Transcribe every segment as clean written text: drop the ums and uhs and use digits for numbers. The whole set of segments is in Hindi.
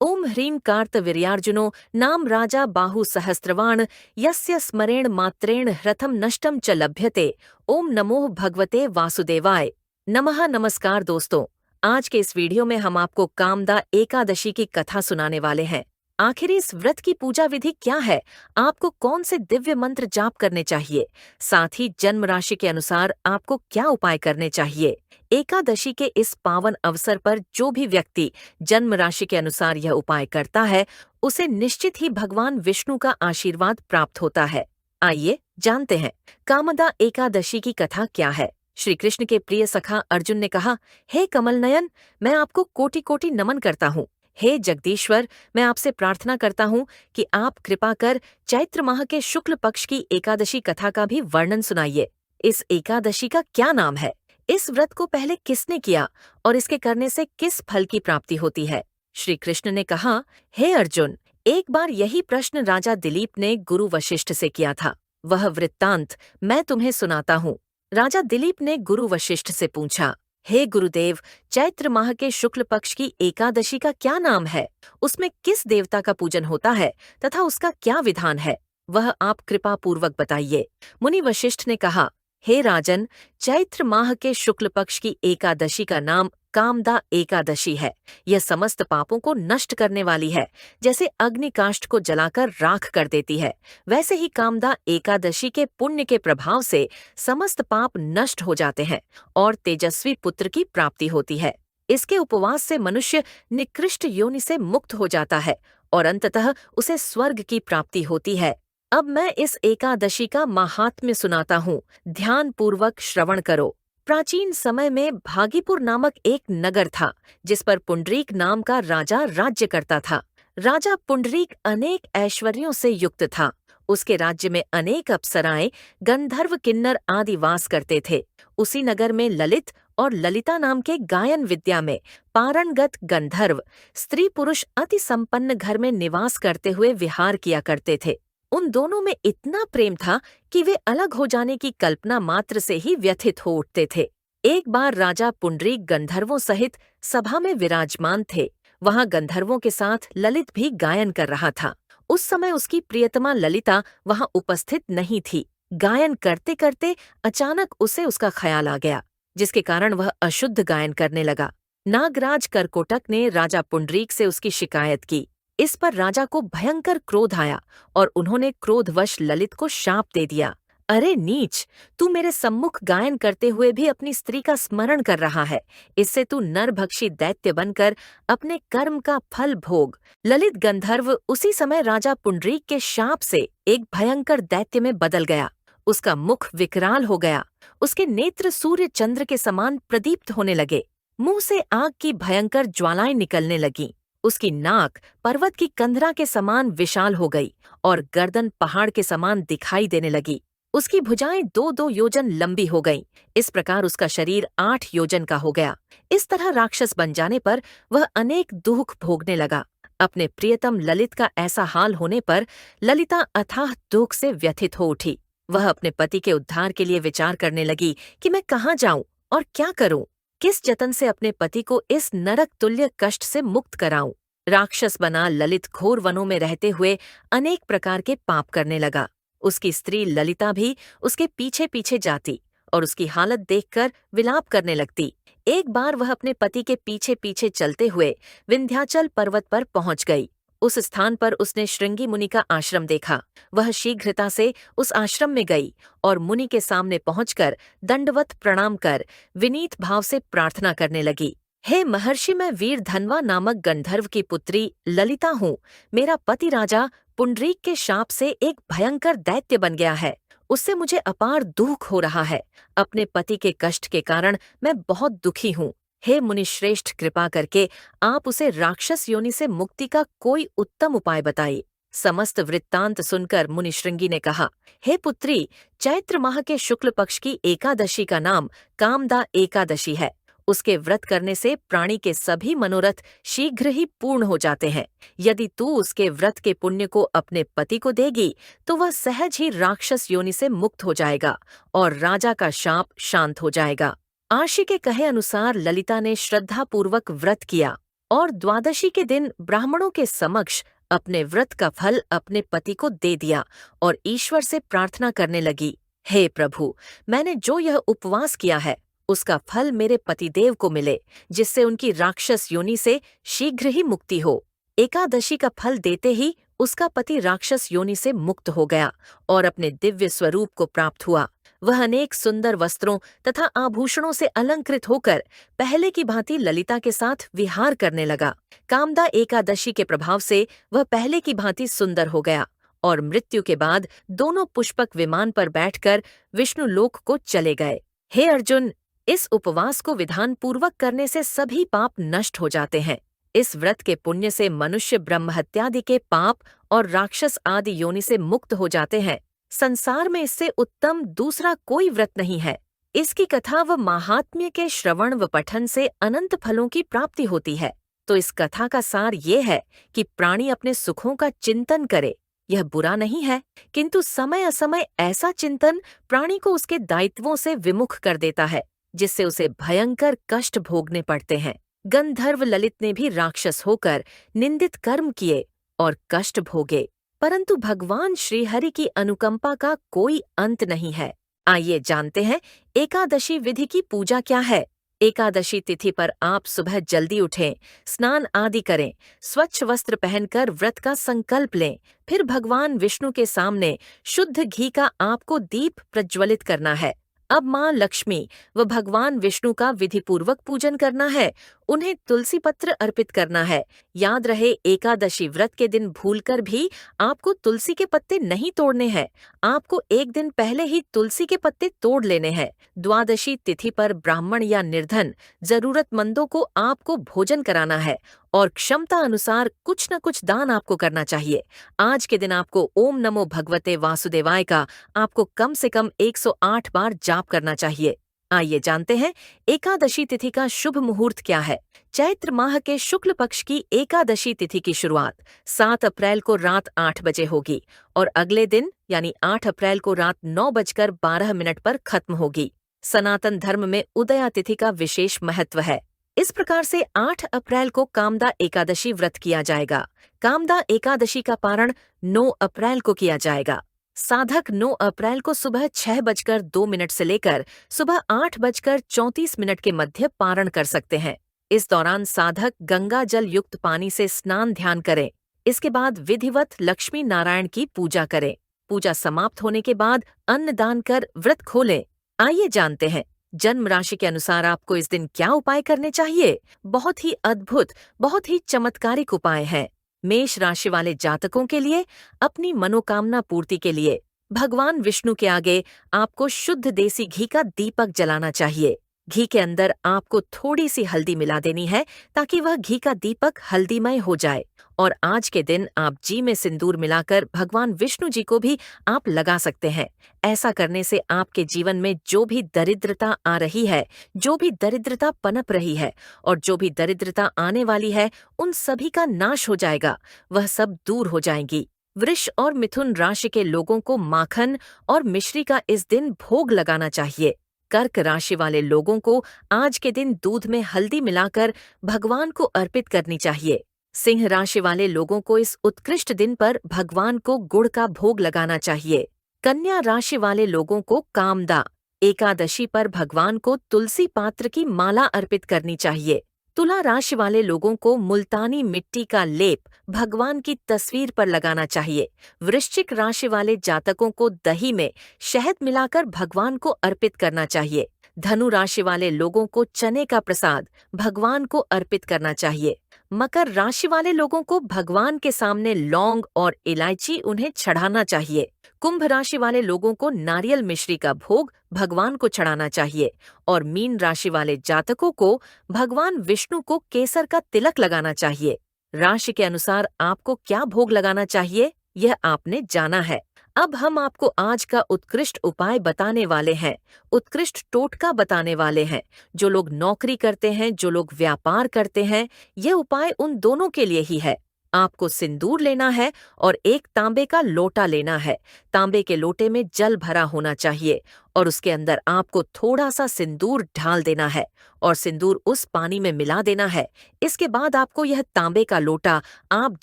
ओम ह्रीं कार्तवीर्यार्जुनो नाम राजा बाहु सहस्रवाण यस्य स्मरेण मात्रेण ह्रथम नष्टम च लभ्यते। ओम नमो भगवते वासुदेवाय। नमः। नमस्कार दोस्तों, आज के इस वीडियो में हम आपको कामदा एकादशी की कथा सुनाने वाले हैं। आखिर इस व्रत की पूजा विधि क्या है, आपको कौन से दिव्य मंत्र जाप करने चाहिए, साथ ही जन्म राशि के अनुसार आपको क्या उपाय करने चाहिए। एकादशी के इस पावन अवसर पर जो भी व्यक्ति जन्म राशि के अनुसार यह उपाय करता है, उसे निश्चित ही भगवान विष्णु का आशीर्वाद प्राप्त होता है। आइए जानते हैं कामदा एकादशी की कथा क्या है। श्री कृष्ण के प्रिय सखा अर्जुन ने कहा, हे कमल नयन, मैं आपको कोटि कोटि नमन करता हूँ। हे जगदीश्वर, मैं आपसे प्रार्थना करता हूँ कि आप कृपा कर चैत्र माह के शुक्ल पक्ष की एकादशी कथा का भी वर्णन सुनाइए। इस एकादशी का क्या नाम है, इस व्रत को पहले किसने किया और इसके करने से किस फल की प्राप्ति होती है। श्री कृष्ण ने कहा, हे अर्जुन, एक बार यही प्रश्न राजा दिलीप ने गुरु वशिष्ठ से किया था। वह वृत्तांत मैं तुम्हें सुनाता हूँ। राजा दिलीप ने गुरु वशिष्ठ से पूछा, हे गुरुदेव, चैत्र माह के शुक्ल पक्ष की एकादशी का क्या नाम है, उसमें किस देवता का पूजन होता है तथा उसका क्या विधान है, वह आप कृपा पूर्वक बताइए। मुनि वशिष्ठ ने कहा, हे राजन, चैत्र माह के शुक्ल पक्ष की एकादशी का नाम कामदा एकादशी है। यह समस्त पापों को नष्ट करने वाली है। जैसे अग्नि काष्ठ को जलाकर राख कर देती है, वैसे ही कामदा एकादशी के पुण्य के प्रभाव से समस्त पाप नष्ट हो जाते हैं और तेजस्वी पुत्र की प्राप्ति होती है। इसके उपवास से मनुष्य निकृष्ट योनि से मुक्त हो जाता है और अंततः उसे स्वर्ग की प्राप्ति होती है। अब मैं इस एकादशी का माहात्म्य सुनाता हूँ, ध्यान पूर्वक श्रवण करो। प्राचीन समय में भागीपुर नामक एक नगर था, जिस पर पुंडरीक नाम का राजा राज्य करता था। राजा पुंडरीक अनेक ऐश्वर्यों से युक्त था। उसके राज्य में अनेक अप्सराएं, गंधर्व, किन्नर आदि वास करते थे। उसी नगर में ललित और ललिता नाम के गायन विद्या में पारणगत गंधर्व स्त्री पुरुष अति संपन्न घर में निवास करते हुए विहार किया करते थे। उन दोनों में इतना प्रेम था कि वे अलग हो जाने की कल्पना मात्र से ही व्यथित हो उठते थे। एक बार राजा पुंडरीक गंधर्वों सहित सभा में विराजमान थे। वहां गंधर्वों के साथ ललित भी गायन कर रहा था। उस समय उसकी प्रियतमा ललिता वहां उपस्थित नहीं थी। गायन करते करते अचानक उसे उसका ख्याल आ गया, जिसके कारण वह अशुद्ध गायन करने लगा। नागराज करकोटक ने राजा पुंडरीक से उसकी शिकायत की। इस पर राजा को भयंकर क्रोध आया और उन्होंने क्रोधवश ललित को शाप दे दिया। अरे नीच, तू मेरे सम्मुख गायन करते हुए भी अपनी स्त्री का स्मरण कर रहा है। इससे तू नरभक्षी दैत्य बनकर अपने कर्म का फल भोग। ललित गंधर्व उसी समय राजा पुंडरीक के शाप से एक भयंकर दैत्य में बदल गया। उसका मुख विकराल हो गया। उसके नेत्र सूर्य चंद्र के समान प्रदीप्त होने लगे। मुंह से आग की भयंकर ज्वालाएं निकलने लगीं। उसकी नाक पर्वत की कंधरा के समान विशाल हो गई और गर्दन पहाड़ के समान दिखाई देने लगी। उसकी भुजाएं 2-2 योजन लंबी हो गईं। इस प्रकार उसका शरीर 8 योजन का हो गया। इस तरह राक्षस बन जाने पर वह अनेक दुख भोगने लगा। अपने प्रियतम ललित का ऐसा हाल होने पर ललिता अथाह दुख से व्यथित हो उठी। वह अपने पति के उद्धार के लिए विचार करने लगी कि मैं कहाँ जाऊं और क्या करूं, किस जतन से अपने पति को इस नरक तुल्य कष्ट से मुक्त कराऊं। राक्षस बना ललित घोर वनों में रहते हुए अनेक प्रकार के पाप करने लगा। उसकी स्त्री ललिता भी उसके पीछे पीछे जाती और उसकी हालत देखकर विलाप करने लगती। एक बार वह अपने पति के पीछे पीछे चलते हुए विंध्याचल पर्वत पर पहुंच गई। उस स्थान पर उसने श्रृंगी मुनि का आश्रम देखा। वह शीघ्रता से उस आश्रम में गई और मुनि के सामने पहुंचकर दंडवत प्रणाम कर विनीत भाव से प्रार्थना करने लगी। हे महर्षि, मैं वीरधनवा नामक गंधर्व की पुत्री ललिता हूँ। मेरा पति राजा पुंडरीक के शाप से एक भयंकर दैत्य बन गया है। उससे मुझे अपार दुख हो रहा है। अपने पति के कष्ट के कारण मैं बहुत दुखी हूँ। हे मुनिश्रेष्ठ, कृपा करके आप उसे राक्षस योनि से मुक्ति का कोई उत्तम उपाय बताइए। समस्त वृत्तांत सुनकर मुनिश्रृंगी ने कहा, हे पुत्री, चैत्र माह के शुक्ल पक्ष की एकादशी का नाम कामदा एकादशी है। उसके व्रत करने से प्राणी के सभी मनोरथ शीघ्र ही पूर्ण हो जाते हैं। यदि तू उसके व्रत के पुण्य को अपने पति को देगी तो वह सहज ही राक्षस योनि से मुक्त हो जाएगा और राजा का शाप शांत हो जाएगा। आशी के कहे अनुसार ललिता ने श्रद्धापूर्वक व्रत किया और द्वादशी के दिन ब्राह्मणों के समक्ष अपने व्रत का फल अपने पति को दे दिया और ईश्वर से प्रार्थना करने लगी, हे प्रभु, मैंने जो यह उपवास किया है उसका फल मेरे पतिदेव को मिले, जिससे उनकी राक्षस योनि से शीघ्र ही मुक्ति हो। एकादशी का फल देते ही उसका पति राक्षस योनि से मुक्त हो गया और अपने दिव्य स्वरूप को प्राप्त हुआ। वह अनेक सुंदर वस्त्रों तथा आभूषणों से अलंकृत होकर पहले की भांति ललिता के साथ विहार करने लगा। कामदा एकादशी के प्रभाव से वह पहले की भांति सुंदर हो गया और मृत्यु के बाद दोनों पुष्पक विमान पर बैठकर विष्णु लोक को चले गए। हे अर्जुन, इस उपवास को विधान पूर्वक करने से सभी पाप नष्ट हो जाते हैं। इस व्रत के पुण्य से मनुष्य ब्रह्महत्यादि के पाप और राक्षस आदि योनि से मुक्त हो जाते हैं। संसार में इससे उत्तम दूसरा कोई व्रत नहीं है। इसकी कथा व माहात्म्य के श्रवण व पठन से अनंत फलों की प्राप्ति होती है। तो इस कथा का सार ये है कि प्राणी अपने सुखों का चिंतन करे। यह बुरा नहीं है, किंतु समय असमय ऐसा चिंतन प्राणी को उसके दायित्वों से विमुख कर देता है, जिससे उसे भयंकर कष्ट भोगने पड़ते हैं। गंधर्व ललित ने भी राक्षस होकर निंदित कर्म किए और कष्ट भोगे, परंतु भगवान श्रीहरि की अनुकंपा का कोई अंत नहीं है। आइए जानते हैं एकादशी विधि की पूजा क्या है। एकादशी तिथि पर आप सुबह जल्दी उठें, स्नान आदि करें, स्वच्छ वस्त्र पहनकर व्रत का संकल्प लें। फिर भगवान विष्णु के सामने शुद्ध घी का आपको दीप प्रज्वलित करना है। अब माँ लक्ष्मी व भगवान विष्णु का विधिपूर्वक पूजन करना है। उन्हें तुलसी पत्र अर्पित करना है। याद रहे, एकादशी व्रत के दिन भूलकर भी आपको तुलसी के पत्ते नहीं तोड़ने हैं। आपको एक दिन पहले ही तुलसी के पत्ते तोड़ लेने हैं। द्वादशी तिथि पर ब्राह्मण या निर्धन जरूरतमंदों को आपको भोजन कराना है और क्षमता अनुसार कुछ न कुछ दान आपको करना चाहिए। आज के दिन आपको ओम नमो भगवते वासुदेवाय का आपको कम से कम 108 बार जाप करना चाहिए। आइए जानते हैं एकादशी तिथि का शुभ मुहूर्त क्या है। चैत्र माह के शुक्ल पक्ष की एकादशी तिथि की शुरुआत 7 अप्रैल को रात 8 बजे होगी और अगले दिन यानी 8 अप्रैल को रात 9:12 पर खत्म होगी। सनातन धर्म में उदया तिथि का विशेष महत्व है। इस प्रकार से 8 अप्रैल को कामदा एकादशी व्रत किया जाएगा। कामदा एकादशी का पारण 9 अप्रैल को किया जाएगा। साधक 9 अप्रैल को सुबह 6:02 से लेकर सुबह 8:34 के मध्य पारण कर सकते हैं। इस दौरान साधक गंगा जल युक्त पानी से स्नान ध्यान करें। इसके बाद विधिवत लक्ष्मी नारायण की पूजा करें। पूजा समाप्त होने के बाद अन्न दान कर व्रत खोलें। आइए जानते हैं जन्म राशि के अनुसार आपको इस दिन क्या उपाय करने चाहिए। बहुत ही अद्भुत, बहुत ही चमत्कारिक उपाय है। मेष राशि वाले जातकों के लिए अपनी मनोकामना पूर्ति के लिए भगवान विष्णु के आगे आपको शुद्ध देसी घी का दीपक जलाना चाहिए। घी के अंदर आपको थोड़ी सी हल्दी मिला देनी है ताकि वह घी का दीपक हल्दीमय हो जाए। और आज के दिन आप जी में सिंदूर मिलाकर भगवान विष्णु जी को भी आप लगा सकते हैं। ऐसा करने से आपके जीवन में जो भी दरिद्रता आ रही है, जो भी दरिद्रता पनप रही है और जो भी दरिद्रता आने वाली है, उन सभी का नाश हो जाएगा। वह सब दूर हो जाएंगी। वृष और मिथुन राशि के लोगों को माखन और मिश्री का इस दिन भोग लगाना चाहिए। कर्क राशि वाले लोगों को आज के दिन दूध में हल्दी मिलाकर भगवान को अर्पित करनी चाहिए। सिंह राशि वाले लोगों को इस उत्कृष्ट दिन पर भगवान को गुड़ का भोग लगाना चाहिए। कन्या राशि वाले लोगों को कामदा एकादशी पर भगवान को तुलसी पात्र की माला अर्पित करनी चाहिए। तुला राशि वाले लोगों को मुल्तानी मिट्टी का लेप भगवान की तस्वीर पर लगाना चाहिए। वृश्चिक राशि वाले जातकों को दही में शहद मिलाकर भगवान को अर्पित करना चाहिए। धनु राशि वाले लोगों को चने का प्रसाद भगवान को अर्पित करना चाहिए। मकर राशि वाले लोगों को भगवान के सामने लौंग और इलायची उन्हें चढ़ाना चाहिए। कुंभ राशि वाले लोगों को नारियल मिश्री का भोग भगवान को चढ़ाना चाहिए और मीन राशि वाले जातकों को भगवान विष्णु को केसर का तिलक लगाना चाहिए। राशि के अनुसार आपको क्या भोग लगाना चाहिए, यह आपने जाना है। अब हम आपको आज का उत्कृष्ट उपाय बताने वाले हैं, उत्कृष्ट टोटका बताने वाले हैं। जो लोग नौकरी करते हैं, जो लोग व्यापार करते हैं, यह उपाय उन दोनों के लिए ही है। आपको सिंदूर लेना है और एक तांबे का लोटा लेना है। तांबे के लोटे में जल भरा होना चाहिए और उसके अंदर आपको थोड़ा सा सिंदूर ढाल देना है और सिंदूर उस पानी में मिला देना है। इसके बाद आपको यह तांबे का लोटा आप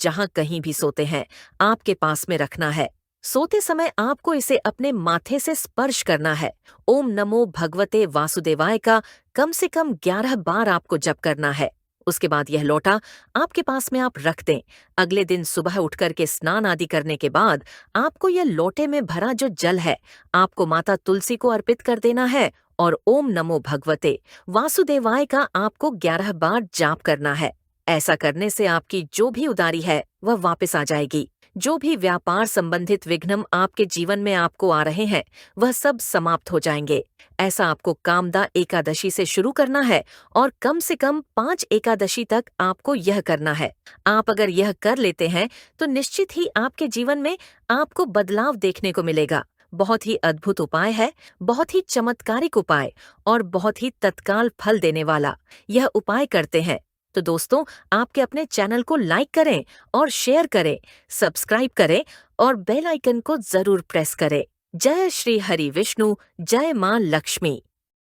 जहां कहीं भी सोते हैं आपके पास में रखना है। सोते समय आपको इसे अपने माथे से स्पर्श करना है। ओम नमो भगवते वासुदेवाय का कम से कम 11 बार आपको जप करना है। उसके बाद यह लोटा आपके पास में आप रख दें। अगले दिन सुबह उठकर के स्नान आदि करने के बाद आपको यह लोटे में भरा जो जल है आपको माता तुलसी को अर्पित कर देना है और ओम नमो भगवते वासुदेवाय का आपको 11 बार जाप करना है। ऐसा करने से आपकी जो भी उदारी है वह वापस आ जाएगी। जो भी व्यापार संबंधित विघ्न आपके जीवन में आपको आ रहे हैं वह सब समाप्त हो जाएंगे। ऐसा आपको कामदा एकादशी से शुरू करना है और कम से कम 5 एकादशी तक आपको यह करना है। आप अगर यह कर लेते हैं तो निश्चित ही आपके जीवन में आपको बदलाव देखने को मिलेगा। बहुत ही अद्भुत उपाय है, बहुत ही चमत्कारिक उपाय और बहुत ही तत्काल फल देने वाला। यह उपाय करते हैं तो दोस्तों आपके अपने चैनल को लाइक करें और शेयर करें, सब्सक्राइब करें और बेल आइकन को जरूर प्रेस करें। जय श्री हरि विष्णु, जय मां लक्ष्मी।